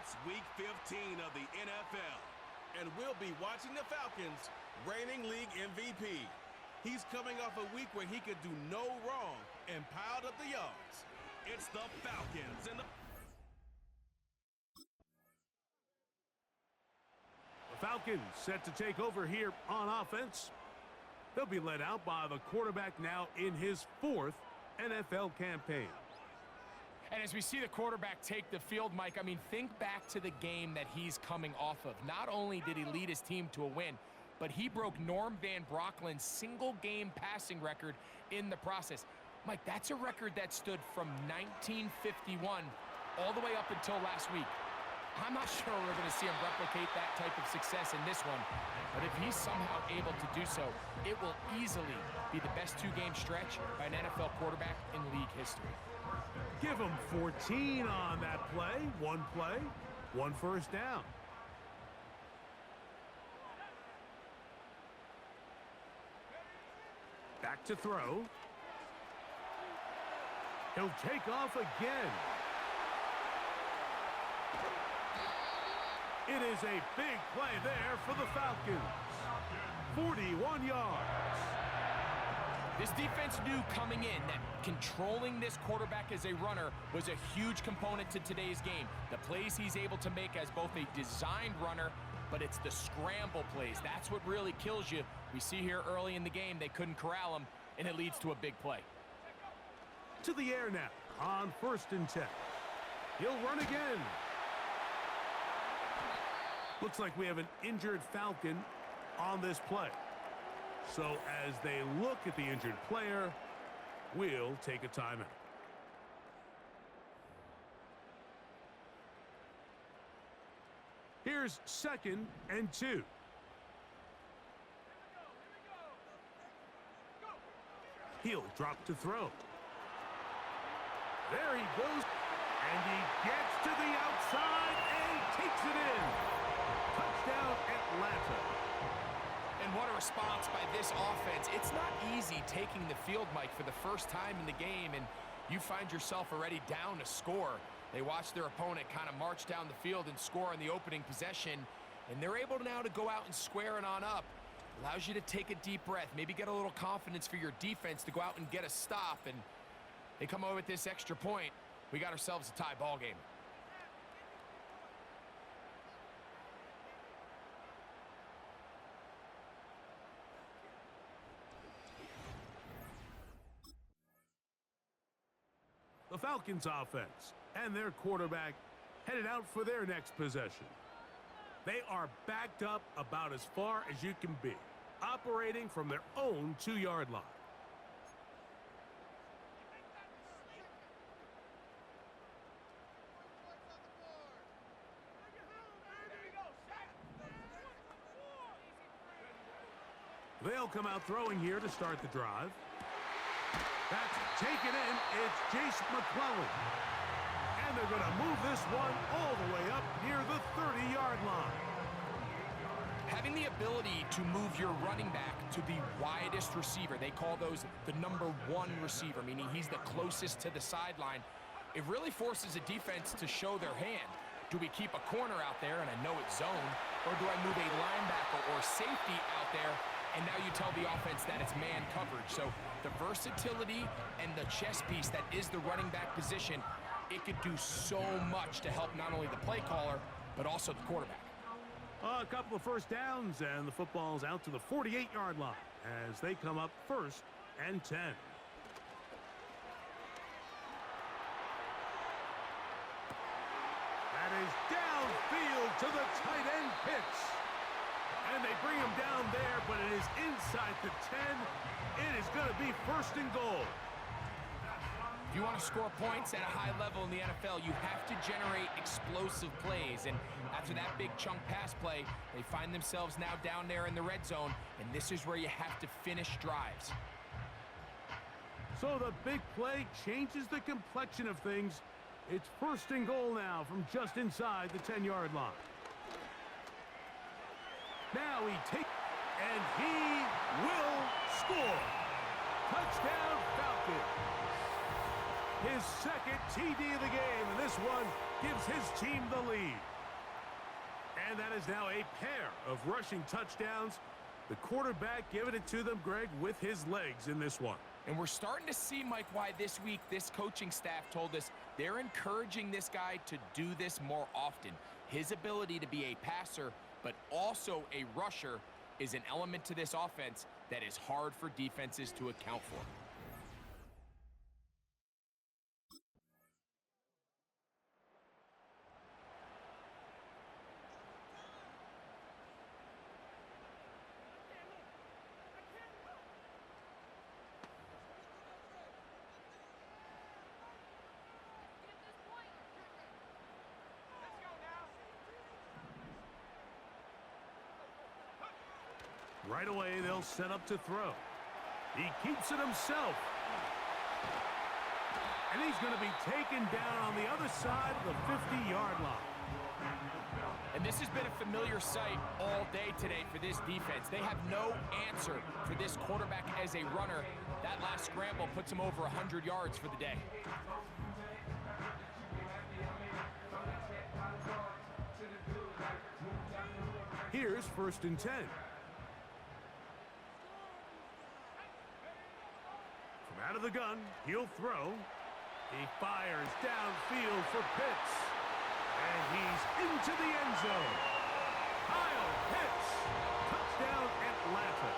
It's Week 15 of the NFL, and we'll be watching the Falcons, reigning league MVP. He's coming off a week where he could do no wrong and piled up the yards. It's the Falcons and The Falcons set to take over here on offense. They'll be led out by the quarterback now in his 4th NFL campaign. And as we see the quarterback take the field, Mike, I mean, think back to the game that he's coming off of. Not only did he lead his team to a win, but he broke Norm Van Brocklin's single-game passing record in the process. Mike, that's a record that stood from 1951 all the way up until last week. I'm not sure we're going to see him replicate that type of success in this one, but if he's somehow able to do so, it will easily be the best 2-game stretch by an NFL quarterback in league history. Give him 14 on that play, one first down. Back to throw. He'll take off again. It is a big play there for the Falcons. 41 yards. This defense knew coming in that controlling this quarterback as a runner was a huge component to today's game. The plays he's able to make as both a designed runner, but it's the scramble plays. That's what really kills you. We see here early in the game they couldn't corral him, and it leads to a big play. To the air now on 1st and 10. He'll run again. Looks like we have an injured Falcon on this play. So as they look at the injured player, we'll take a timeout. Here's 2nd and 2. He'll drop to throw. There he goes, and he gets to the outside and takes it in. Touchdown, Atlanta. And what a response by this offense. It's not easy taking the field, Mike, for the first time in the game, and you find yourself already down to score. They watch their opponent kind of march down the field and score on the opening possession, and they're able now to go out and square it on up. Allows you to take a deep breath, maybe get a little confidence for your defense to go out and get a stop, and they come away with this extra point. We got ourselves a tie ball game. The Falcons offense and their quarterback headed out for their next possession. They are backed up about as far as you can be, operating from their own 2-yard line. They'll come out throwing here to start the drive. That's taken in. It's Jace McClellan. And they're going to move this one all the way up near the 30-yard line. Having the ability to move your running back to the widest receiver, they call those the number 1 receiver, meaning he's the closest to the sideline, it really forces a defense to show their hand. Do we keep a corner out there, and I know it's zone, or do I move a linebacker or safety out there, and now you tell the offense that it's man coverage? So the versatility and the chess piece that is the running back position, it could do so much to help not only the play caller, but also the quarterback. A couple of first downs, and the football's out to the 48-yard line as they come up 1st and 10. That is downfield to the tight end pitch. And they bring him down there, but it is inside the 10. It is going to be 1st and goal. If you want to score points at a high level in the NFL, you have to generate explosive plays. And after that big chunk pass play, they find themselves now down there in the red zone, and this is where you have to finish drives. So the big play changes the complexion of things. It's 1st and goal now from just inside the 10-yard line. Now he takes, and he will score. Touchdown, Falcons. His 2nd TD of the game, and this one gives his team the lead. And that is now a pair of rushing touchdowns. The quarterback giving it to them, Greg, with his legs in this one. And we're starting to see, Mike, why this week this coaching staff told us they're encouraging this guy to do this more often. His ability to be a passer, but also a rusher, is an element to this offense that is hard for defenses to account for. Right away, they'll set up to throw. He keeps it himself. And he's going to be taken down on the other side of the 50-yard line. And this has been a familiar sight all day today for this defense. They have no answer for this quarterback as a runner. That last scramble puts him over 100 yards for the day. Here's 1st and 10. Out of the gun, he'll throw. He fires downfield for Pitts. And he's into the end zone. Kyle Pitts. Touchdown, Atlanta.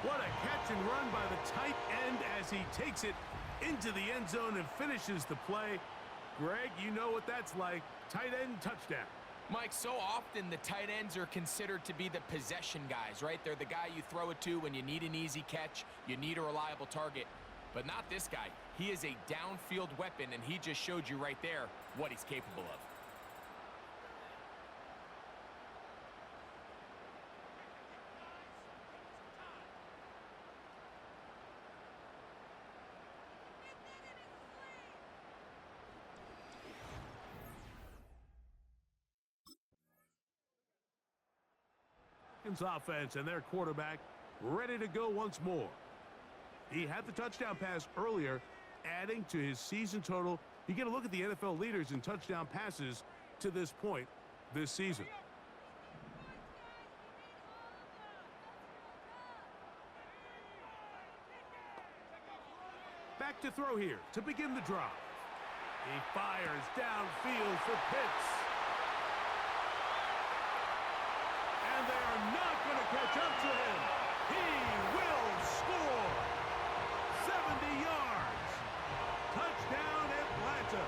What a catch and run by the tight end as he takes it into the end zone and finishes the play. Greg, you know what that's like. Tight end touchdown. Mike, so often the tight ends are considered to be the possession guys, right? They're the guy you throw it to when you need an easy catch, you need a reliable target. But not this guy. He is a downfield weapon, and he just showed you right there what he's capable of. Offense and their quarterback ready to go once more. He had the touchdown pass earlier, adding to his season total. You get a look at the NFL leaders in touchdown passes to this point this season. Back to throw here to begin the drive. He fires downfield for Pitts. And they are not going to catch up to him. He will score. 70 yards. Touchdown, Atlanta.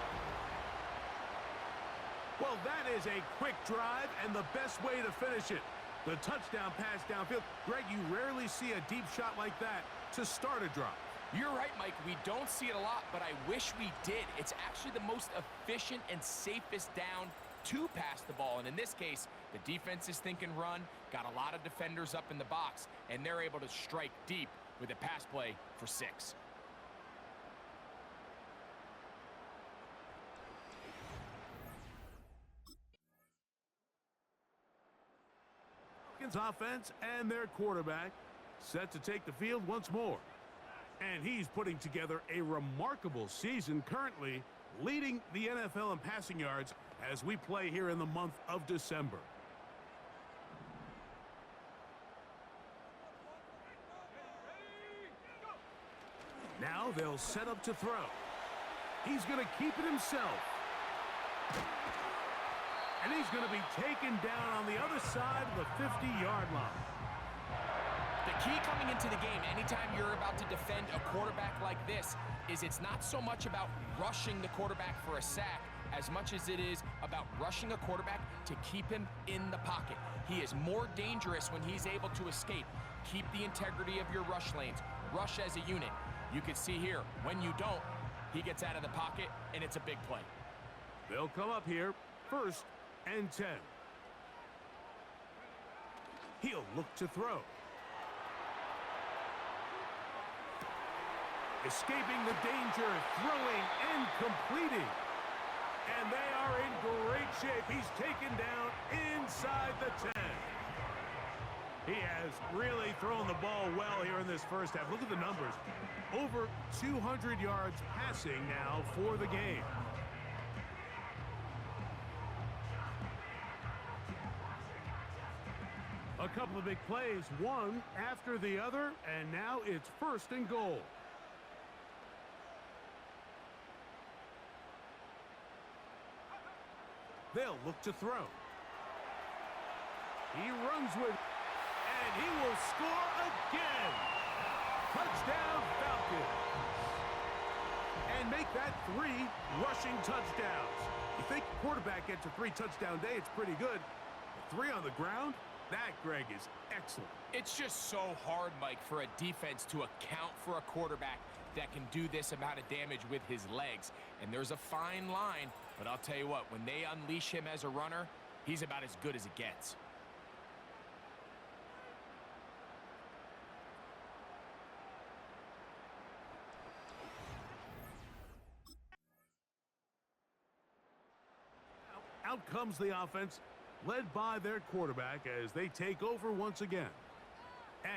Well, that is a quick drive and the best way to finish it. The touchdown pass downfield. Greg, you rarely see a deep shot like that to start a drive. You're right, Mike. We don't see it a lot, but I wish we did. It's actually the most efficient and safest down to pass the ball. And in this case, the defense is thinking run, got a lot of defenders up in the box, and they're able to strike deep with a pass play for 6. Falcons offense and their quarterback set to take the field once more. And he's putting together a remarkable season, currently leading the NFL in passing yards as we play here in the month of December. Now they'll set up to throw. He's going to keep it himself. And he's going to be taken down on the other side of the 50-yard line. The key coming into the game, anytime you're about to defend a quarterback like this, is it's not so much about rushing the quarterback for a sack as much as it is about rushing a quarterback to keep him in the pocket. He is more dangerous when he's able to escape. Keep the integrity of your rush lanes. Rush as a unit. You can see here, when you don't, he gets out of the pocket, and it's a big play. They'll come up here, 1st and 10. He'll look to throw. Escaping the danger, throwing and completing. And they are in great shape. He's taken down inside the 10. He has really thrown the ball well here in this first half. Look at the numbers. Over 200 yards passing now for the game. A couple of big plays, one after the other, and now it's 1st and goal. They'll look to throw. He runs with, and he will score again. Touchdown, Falcons. And make that 3 rushing touchdowns. You think quarterback gets a 3-touchdown day, it's pretty good. But 3 on the ground? That, Greg, is excellent. It's just so hard, Mike, for a defense to account for a quarterback that can do this amount of damage with his legs. And there's a fine line, but I'll tell you what, when they unleash him as a runner, he's about as good as it gets. Out comes the offense, led by their quarterback as they take over once again.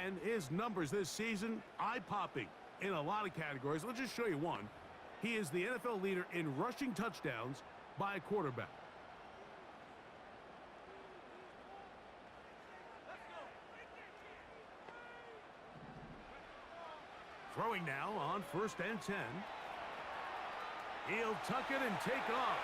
And his numbers this season, eye-popping in a lot of categories. Let's just show you one. He is the NFL leader in rushing touchdowns by a quarterback. Throwing now on 1st and 10. He'll tuck it and take off.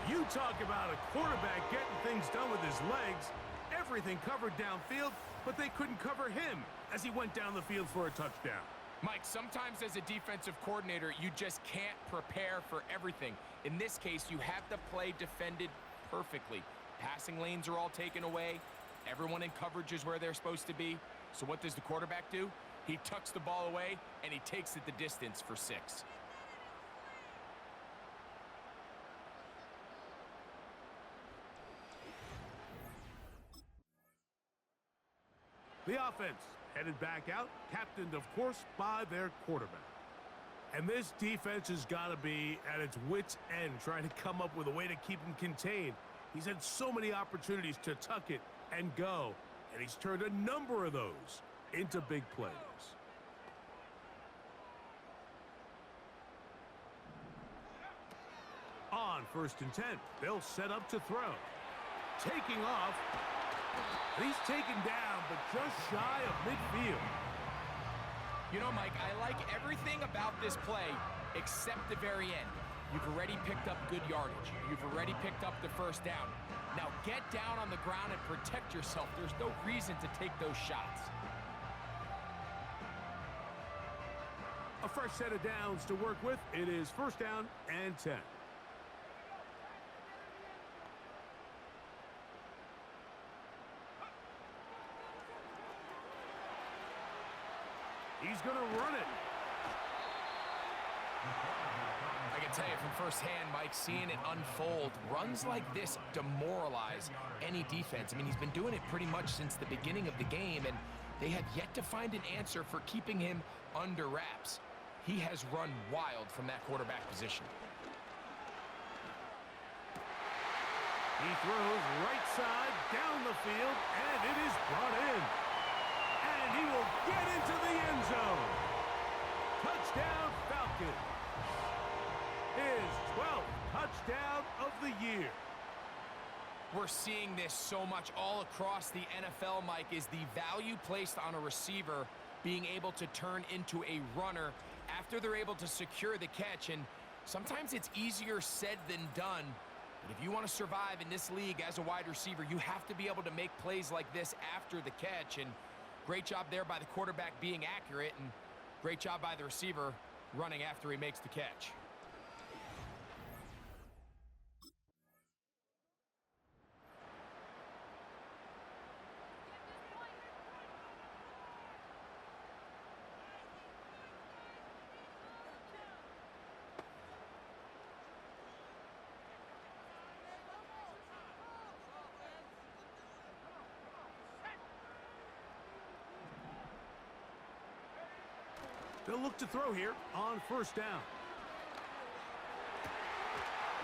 You talk about a quarterback getting things done with his legs. Everything covered downfield, but they couldn't cover him as he went down the field for a touchdown. Mike, sometimes as a defensive coordinator, you just can't prepare for everything. In this case, you have the play defended perfectly. Passing lanes are all taken away. Everyone in coverage is where they're supposed to be. So what does the quarterback do? He tucks the ball away, and he takes it the distance for 6. The offense headed back out, captained, of course, by their quarterback. And this defense has got to be at its wits' end, trying to come up with a way to keep him contained. He's had so many opportunities to tuck it and go, and he's turned a number of those into big plays. On 1st and 10, they'll set up to throw. Taking off. He's taken down, but just shy of midfield. You know, Mike, I like everything about this play except the very end. You've already picked up good yardage. You've already picked up the 1st down. Now get down on the ground and protect yourself. There's no reason to take those shots. A fresh set of downs to work with. It is 1st down and 10. He's going to run it. I can tell you from firsthand, Mike, seeing it unfold, runs like this demoralize any defense. I mean, he's been doing it pretty much since the beginning of the game, and they have yet to find an answer for keeping him under wraps. He has run wild from that quarterback position. He throws right side down the field, and it is brought in. And he will get into the end zone. Touchdown, Falcons. His 12th touchdown of the year. We're seeing this so much all across the NFL, Mike, is the value placed on a receiver being able to turn into a runner after they're able to secure the catch. And sometimes it's easier said than done. But if you want to survive in this league as a wide receiver, you have to be able to make plays like this after the catch. And great job there by the quarterback being accurate, and great job by the receiver running after he makes the catch. They'll look to throw here on 1st down.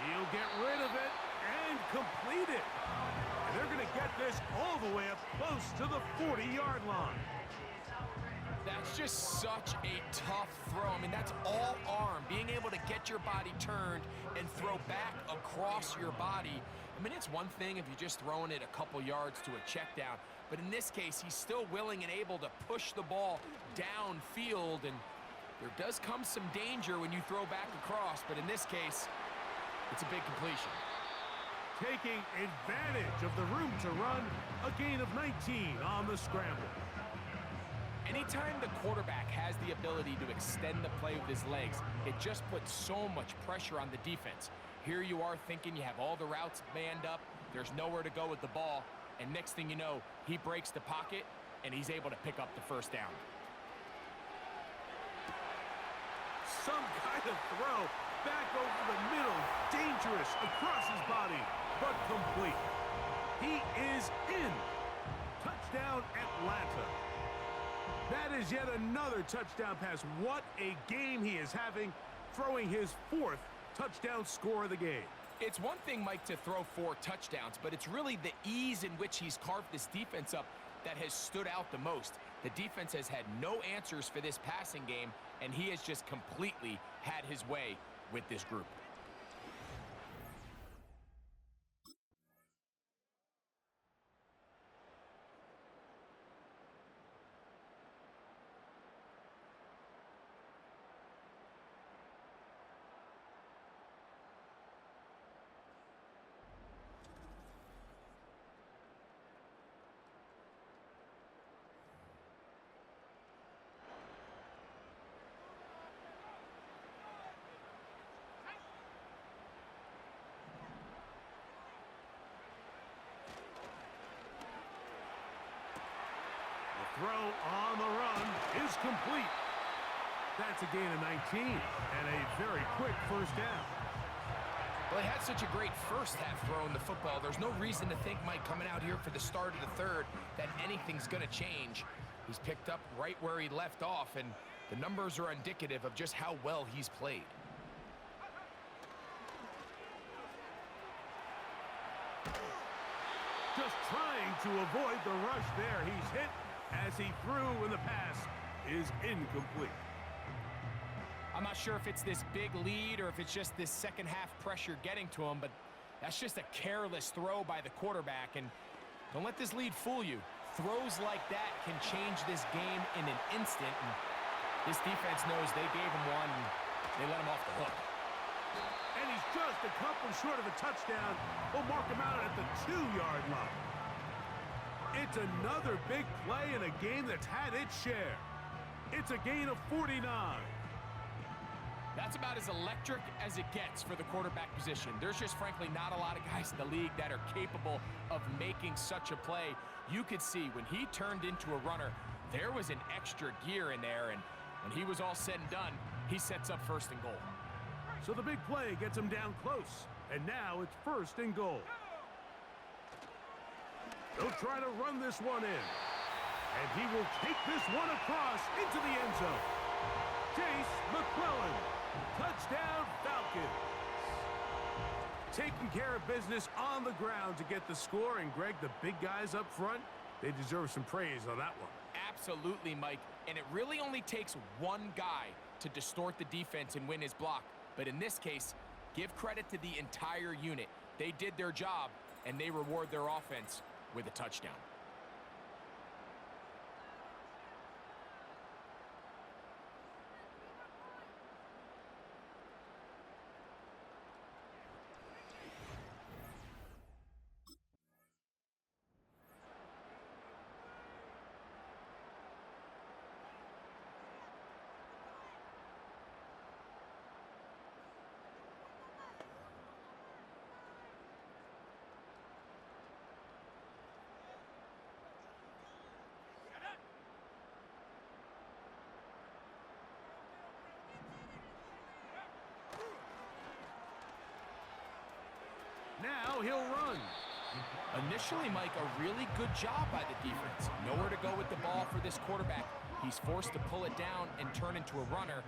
He'll get rid of it and complete it. And they're going to get this all the way up close to the 40-yard line. That's just such a tough throw. I mean, that's all arm, being able to get your body turned and throw back across your body. I mean, it's one thing if you're just throwing it a couple yards to a check down, but in this case, he's still willing and able to push the ball downfield, and there does come some danger when you throw back across, but in this case, it's a big completion. Taking advantage of the room to run, a gain of 19 on the scramble. Anytime the quarterback has the ability to extend the play with his legs, it just puts so much pressure on the defense. Here you are thinking you have all the routes manned up, there's nowhere to go with the ball, and next thing you know, he breaks the pocket, and he's able to pick up the first down. Some kind of throw back over the middle, dangerous across his body, but complete. He is in. Touchdown, Atlanta. That is yet another touchdown pass. What a game he is having, throwing his 4th touchdown score of the game. It's one thing, Mike, to throw 4 touchdowns, but it's really the ease in which he's carved this defense up that has stood out the most. The defense has had no answers for this passing game, and he has just completely had his way with this group. Throw on the run is complete. That's a gain of 19 and a very quick first down. Well, he had such a great first half throwing the football. There's no reason to think, Mike, coming out here for the start of the third, that anything's going to change. He's picked up right where he left off, and the numbers are indicative of just how well he's played. Just trying to avoid the rush there. He's hit as he threw, and the pass is incomplete. I'm not sure if it's this big lead or if it's just this second half pressure getting to him, but that's just a careless throw by the quarterback, and don't let this lead fool you. Throws like that can change this game in an instant, and this defense knows they gave him one, and they let him off the hook. And he's just a couple short of a touchdown. We'll mark him out at the 2-yard line. It's another big play in a game that's had its share. It's a gain of 49. That's about as electric as it gets for the quarterback position. There's just frankly not a lot of guys in the league that are capable of making such a play. You could see when he turned into a runner, there was an extra gear in there, and when he was all said and done, he sets up 1st and goal. So the big play gets him down close, and now it's 1st and goal. They'll try to run this one in, and he will take this one across into the end zone. Chase McClellan, touchdown Falcons. Taking care of business on the ground to get the score, and Greg, the big guys up front, they deserve some praise on that one. Absolutely, Mike, and it really only takes one guy to distort the defense and win his block, but in this case, give credit to the entire unit. They did their job, and they reward their offense with a touchdown. Now he'll run. Initially, Mike, a really good job by the defense. Nowhere to go with the ball for this quarterback. He's forced to pull it down and turn into a runner.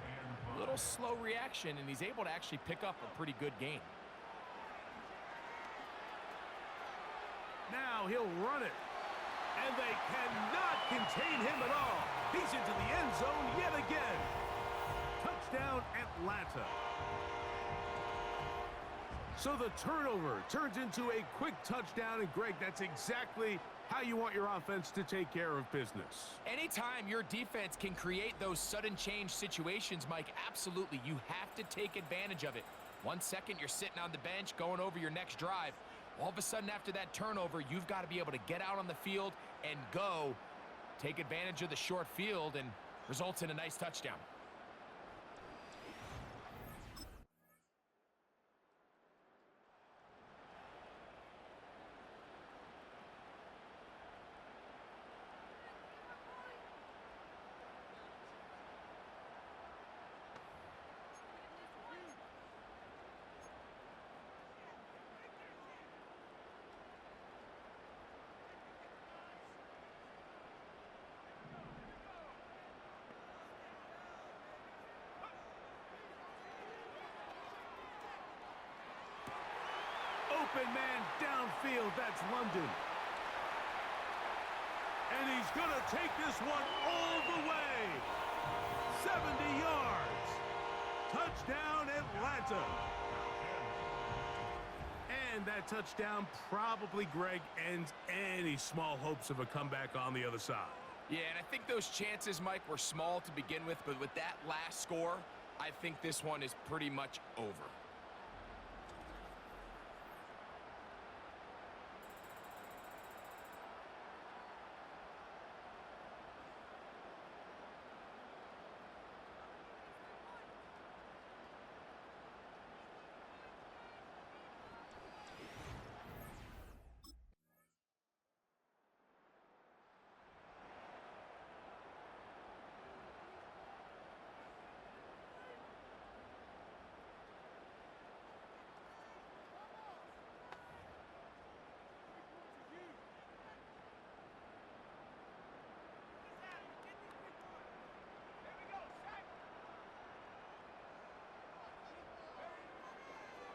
A little slow reaction, and he's able to actually pick up a pretty good gain. Now he'll run it. And they cannot contain him at all. He's into the end zone yet again. Touchdown, Atlanta. So the turnover turns into a quick touchdown, and Greg, that's exactly how you want your offense to take care of business. Anytime your defense can create those sudden change situations, Mike, absolutely, you have to take advantage of it. 1 second, you're sitting on the bench going over your next drive. All of a sudden, after that turnover, you've got to be able to get out on the field and go. Take advantage of the short field, and results in a nice touchdown. Open man downfield, that's London. And he's going to take this one all the way. 70 yards. Touchdown, Atlanta. And that touchdown probably, Greg, ends any small hopes of a comeback on the other side. Yeah, and I think those chances, Mike, were small to begin with, but with that last score, I think this one is pretty much over.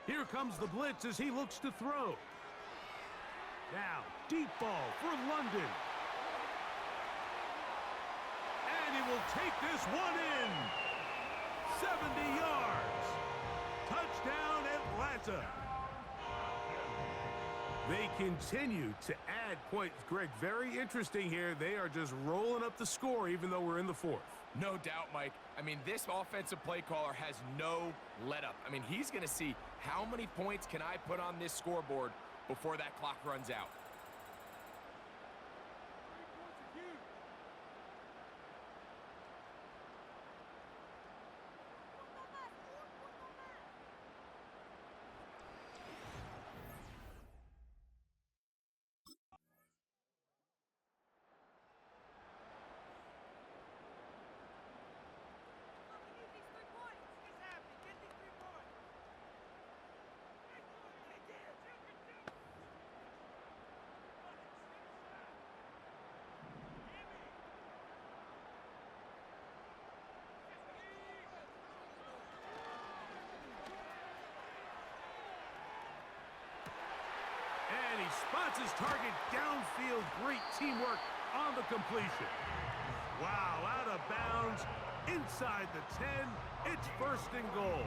Here comes the blitz as he looks to throw. Now, deep ball for London. And he will take this one in. 70 yards. Touchdown, Atlanta. They continue to add points. Greg, very interesting here. They are just rolling up the score even though we're in the fourth. No doubt, Mike. I mean, this offensive play caller has no let-up. I mean, he's going to see how many points can I put on this scoreboard before that clock runs out. And he spots his target downfield. Great teamwork on the completion. Wow, out of bounds, inside the 10. It's first and goal.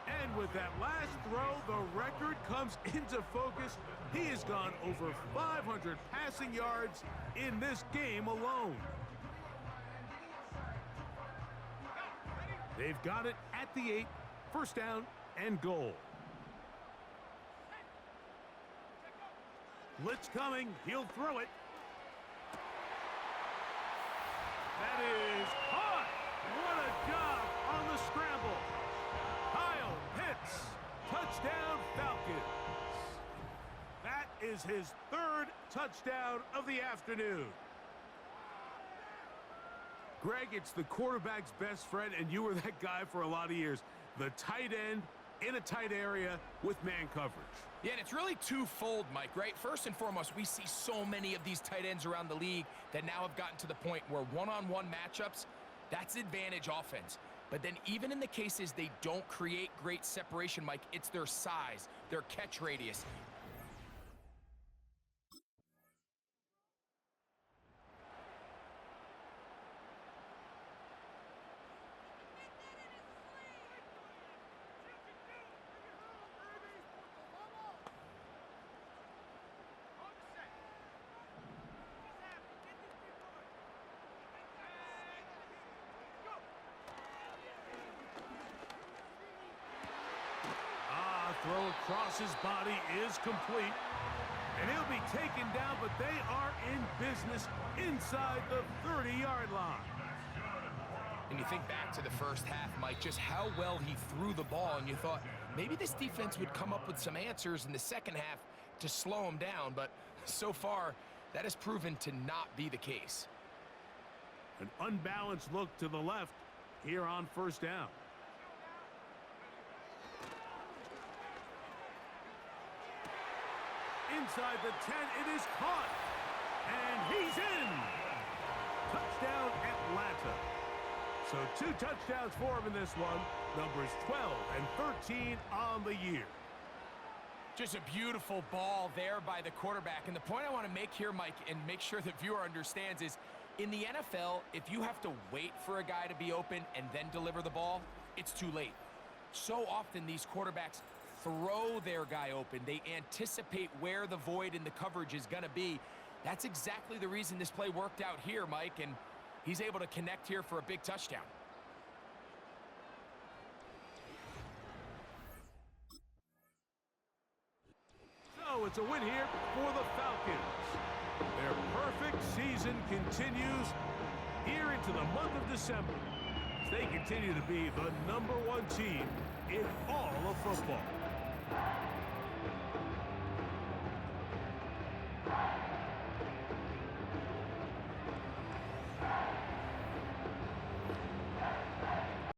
And with that last throw, the record comes into focus. He has gone over 500 passing yards in this game alone. They've got it at the 8, first down and goal. Blitz coming, he'll throw it. That is caught. What a job on the scramble. Kyle Pitts, touchdown Falcons. That is his third touchdown of the afternoon. Greg, it's the quarterback's best friend, and you were that guy for a lot of years. The tight end in a tight area with man coverage. Yeah, and it's really twofold, Mike, right? First and foremost, we see so many of these tight ends around the league that now have gotten to the point where one-on-one matchups, that's advantage offense. But then even in the cases they don't create great separation, Mike, it's their size, their catch radius. across his body is complete. And he'll be taken down, but they are in business inside the 30-yard line. And you think back to the first half, Mike, just how well he threw the ball, and you thought maybe this defense would come up with some answers in the second half to slow him down, but so far that has proven to not be the case. An unbalanced look to the left here on first down. Inside the 10, it is caught. And he's in. Touchdown, Atlanta. So 2 touchdowns for him in this one. Numbers 12 and 13 on the year. Just a beautiful ball there by the quarterback. And the point I want to make here, Mike, and make sure the viewer understands is, in the NFL, if you have to wait for a guy to be open and then deliver the ball, it's too late. So often these quarterbacks throw their guy open. They anticipate where the void in the coverage is going to be. That's exactly the reason this play worked out here, Mike, and he's able to connect here for a big touchdown. So it's a win here for the Falcons. Their perfect season continues here into the month of December. They continue to be the #1 team in all of football.